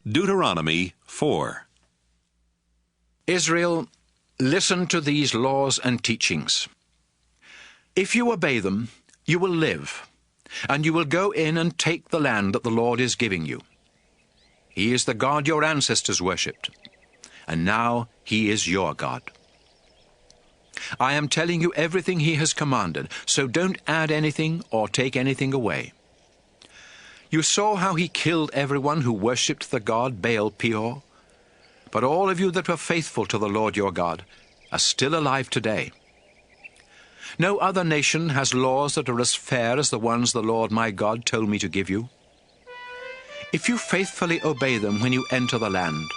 Deuteronomy 4. Israel, listen to these laws and teachings. If you obey them, you will live, and you will go in and take the land that the Lord is giving you. He is the God your ancestors worshipped, and now He is your God. I am telling you everything He has commanded, so don't add anything or take anything away. You saw how He killed everyone who worshipped the god Baal-peor, but all of you that were faithful to the Lord your God are still alive today. No other nation has laws that are as fair as the ones the Lord my God told me to give you. If you faithfully obey them when you enter the land,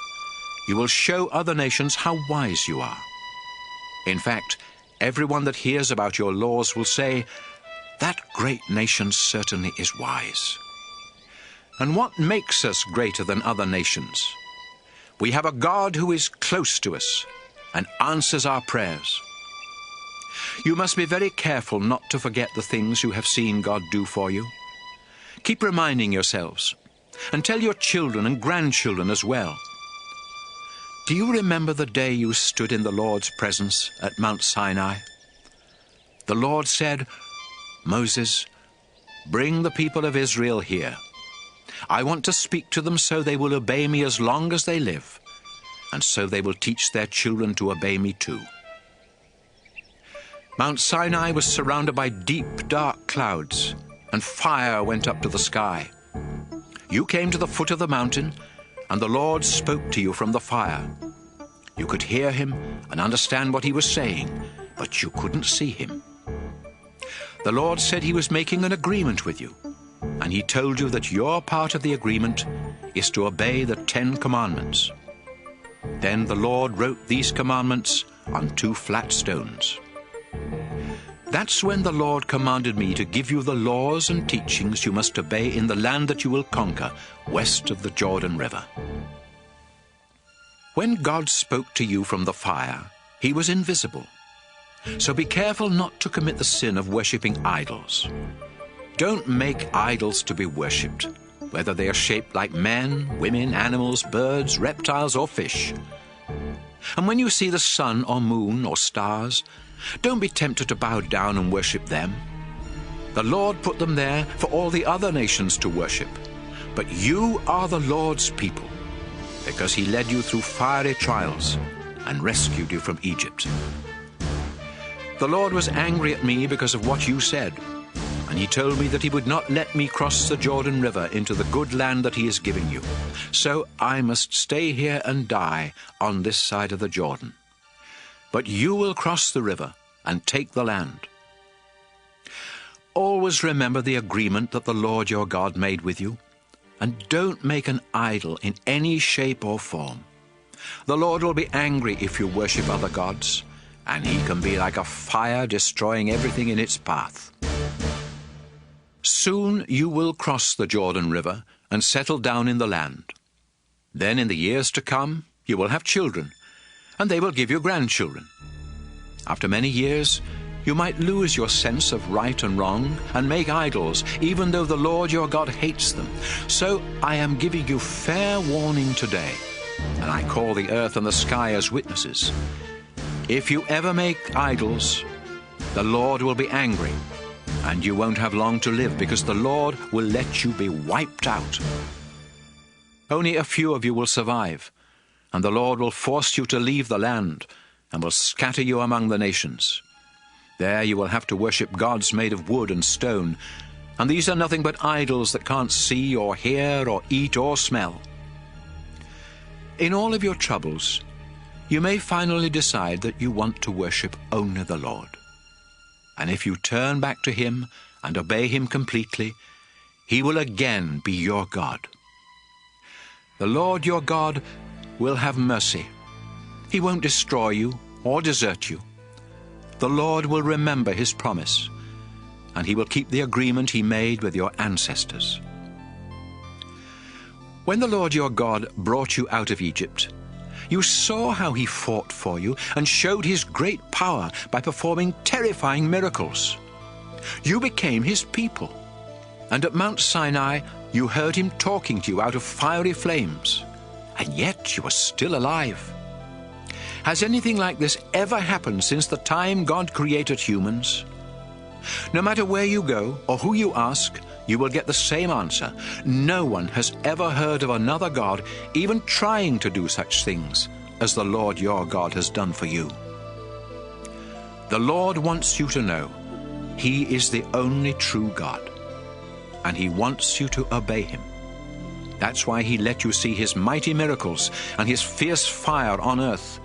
you will show other nations how wise you are. In fact, everyone that hears about your laws will say, "That great nation certainly is wise." And what makes us greater than other nations? We have a God who is close to us and answers our prayers. You must be very careful not to forget the things you have seen God do for you. Keep reminding yourselves, and tell your children and grandchildren as well. Do you remember the day you stood in the Lord's presence at Mount Sinai? The Lord said, "Moses, bring the people of Israel here. I want to speak to them so they will obey me as long as they live, and so they will teach their children to obey me too." Mount Sinai was surrounded by deep, dark clouds, and fire went up to the sky. You came to the foot of the mountain, and the Lord spoke to you from the fire. You could hear Him and understand what He was saying, but you couldn't see Him. The Lord said He was making an agreement with you, and He told you that your part of the agreement is to obey the 10 Commandments. Then the Lord wrote these commandments on 2 flat stones. That's when the Lord commanded me to give you the laws and teachings you must obey in the land that you will conquer west of the Jordan River. When God spoke to you from the fire, He was invisible. So be careful not to commit the sin of worshipping idols. Don't make idols to be worshipped, whether they are shaped like men, women, animals, birds, reptiles, or fish. And when you see the sun or moon or stars, don't be tempted to bow down and worship them. The Lord put them there for all the other nations to worship. But you are the Lord's people, because He led you through fiery trials and rescued you from Egypt. The Lord was angry at me because of what you said, and He told me that He would not let me cross the Jordan River into the good land that He is giving you. So I must stay here and die on this side of the Jordan. But you will cross the river and take the land. Always remember the agreement that the Lord your God made with you, and don't make an idol in any shape or form. The Lord will be angry if you worship other gods, and He can be like a fire destroying everything in its path. Soon you will cross the Jordan River and settle down in the land. Then in the years to come you will have children, and they will give you grandchildren. After many years, you might lose your sense of right and wrong and make idols, even though the Lord your God hates them. So I am giving you fair warning today, and I call the earth and the sky as witnesses. If you ever make idols, the Lord will be angry, and you won't have long to live, because the Lord will let you be wiped out. Only a few of you will survive, and the Lord will force you to leave the land and will scatter you among the nations. There you will have to worship gods made of wood and stone, and these are nothing but idols that can't see or hear or eat or smell. In all of your troubles, you may finally decide that you want to worship only the Lord. And if you turn back to Him and obey Him completely, He will again be your God. The Lord your God will have mercy. He won't destroy you or desert you. The Lord will remember His promise, and He will keep the agreement He made with your ancestors. When the Lord your God brought you out of Egypt, you saw how He fought for you and showed His great power by performing terrifying miracles. You became His people, and at Mount Sinai you heard Him talking to you out of fiery flames. and yet you are still alive. Has anything like this ever happened since the time God created humans? No matter where you go or who you ask, you will get the same answer. No one has ever heard of another God even trying to do such things as the Lord your God has done for you. The Lord wants you to know He is the only true God, and He wants you to obey Him. That's why He let you see His mighty miracles and His fierce fire on earth,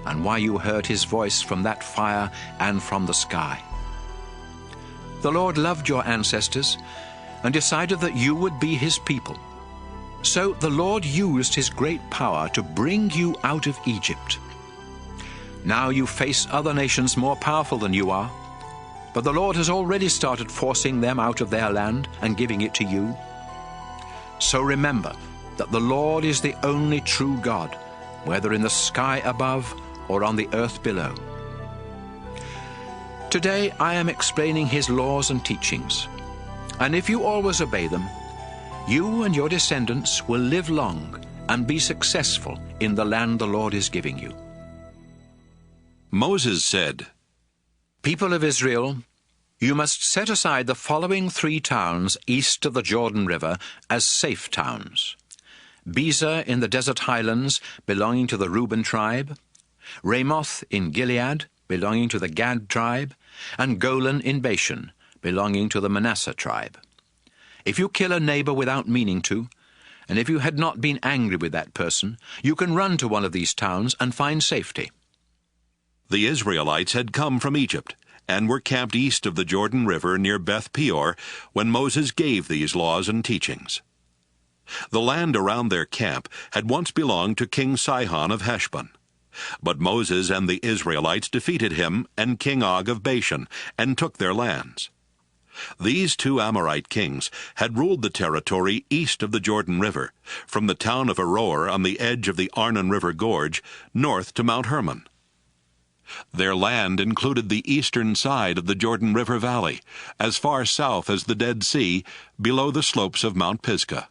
and why you heard His voice from that fire and from the sky. The Lord loved your ancestors and decided that you would be His people. So the Lord used His great power to bring you out of Egypt. Now you face other nations more powerful than you are, but the Lord has already started forcing them out of their land and giving it to you. So remember that the Lord is the only true God, whether in the sky above or on the earth below. Today I am explaining His laws and teachings, and if you always obey them, you and your descendants will live long and be successful in the land the Lord is giving you. Moses said, People of Israel, you must set aside the following 3 towns east of the Jordan River as safe towns: Bezer in the desert highlands, belonging to the Reuben tribe; Ramoth in Gilead, belonging to the Gad tribe; and Golan in Bashan, belonging to the Manasseh tribe. If you kill a neighbor without meaning to, and if you had not been angry with that person, you can run to one of these towns and find safety. The Israelites had come from Egypt and were camped east of the Jordan River near Beth Peor when Moses gave these laws and teachings. The land around their camp had once belonged to King Sihon of Heshbon. But Moses and the Israelites defeated him and King Og of Bashan and took their lands. These 2 Amorite kings had ruled the territory east of the Jordan River, from the town of Aroer on the edge of the Arnon River Gorge, north to Mount Hermon. Their land included the eastern side of the Jordan River Valley, as far south as the Dead Sea, below the slopes of Mount Pisgah.